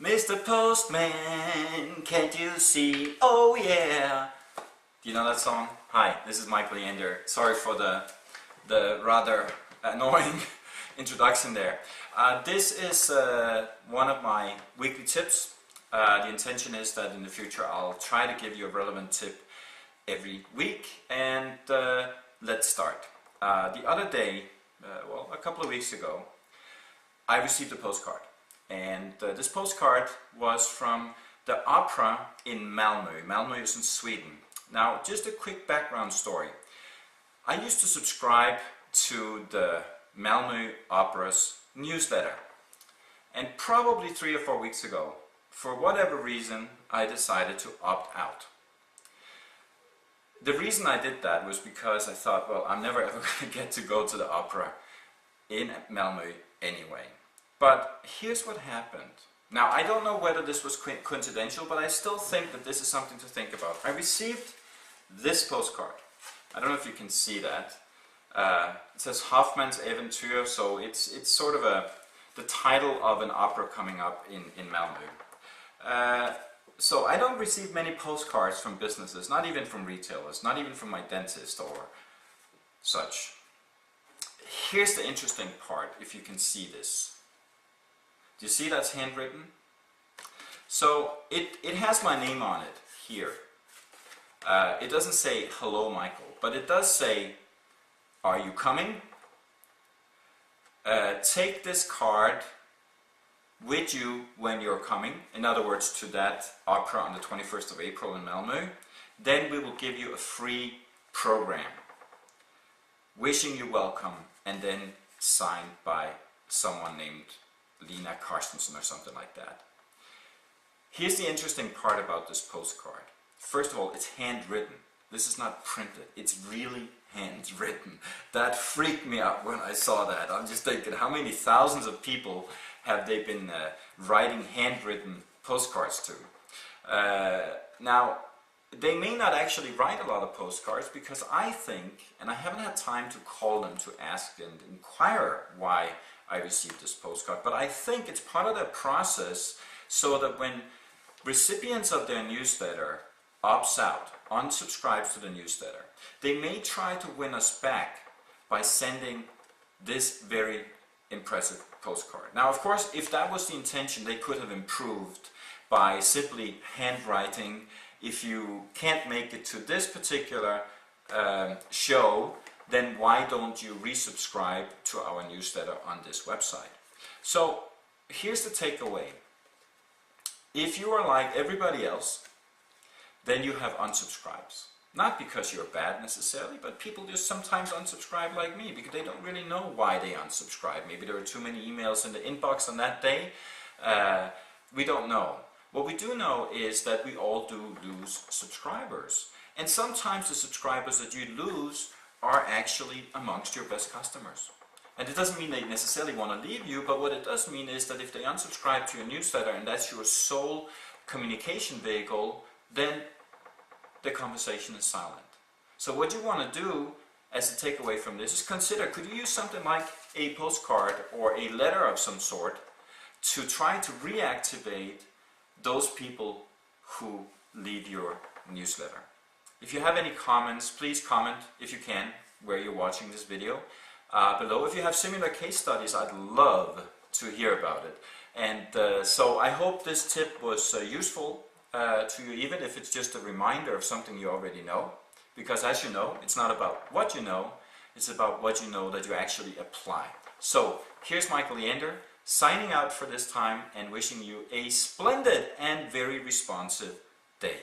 Mr. Postman, can't you see? Oh yeah. Do you know that song? Hi, this is Michael Leander. Sorry for the rather annoying introduction there. This is one of my weekly tips. The intention is that in the future I'll try to give you a relevant tip every week, and let's start. The other day, well, a couple of weeks ago, I received a postcard, and this postcard was from the opera in Malmö. Malmö is in Sweden. Now, just a quick background story. I used to subscribe to the Malmö Opera's newsletter, and probably 3 or 4 weeks ago, for whatever reason, I decided to opt out. The reason I did that was because I thought, well, I'm never ever going to get to go to the opera in Malmö anyway. But here's what happened. Now, I don't know whether this was coincidental, but I still think that this is something to think about. I received this postcard. I don't know if you can see that. It says Hoffmann's Eventyr, so it's sort of the title of an opera coming up in Malmö. So I don't receive many postcards from businesses, not even from retailers, not even from my dentist or such. Here's the interesting part, if you can see this. Do you see that's handwritten? So it has my name on it here. It doesn't say hello Michael, but it does say, are you coming? Take this card with you when you're coming, in other words, to that opera on the 21st of April in Malmö. Then we will give you a free program. Wishing you welcome, and then signed by someone named Lina Karstensen or something like that. Here's the interesting part about this postcard. First of all, it's handwritten. This is not printed. It's really handwritten. That freaked me out when I saw that. I'm just thinking, how many thousands of people have they been writing handwritten postcards to? Now, they may not actually write a lot of postcards, because I think, and I haven't had time to call them to ask and inquire why I received this postcard, but I think it's part of their process so that when recipients of their newsletter opts out, unsubscribes to the newsletter, they may try to win us back by sending this very impressive postcard. Now, of course, if that was the intention, they could have improved by simply handwriting. If you can't make it to this particular show, then why don't you resubscribe to our newsletter on this website? So here's the takeaway. If you are like everybody else, then you have unsubscribes. Not because you're bad necessarily, but people just sometimes unsubscribe like me because they don't really know why they unsubscribe. Maybe there are too many emails in the inbox on that day. We don't know. What we do know is that we all do lose subscribers. And sometimes the subscribers that you lose are actually amongst your best customers. And it doesn't mean they necessarily want to leave you, but what it does mean is that if they unsubscribe to your newsletter and that's your sole communication vehicle, then the conversation is silent. So what you want to do as a takeaway from this is consider, could you use something like a postcard or a letter of some sort to try to reactivate those people who leave your newsletter? If you have any comments, please comment, if you can, where you're watching this video below. If you have similar case studies, I'd love to hear about it. And so I hope this tip was useful to you, even if it's just a reminder of something you already know. Because as you know, it's not about what you know, it's about what you know that you actually apply. So here's Michael Leander, signing out for this time and wishing you a splendid and very responsive day.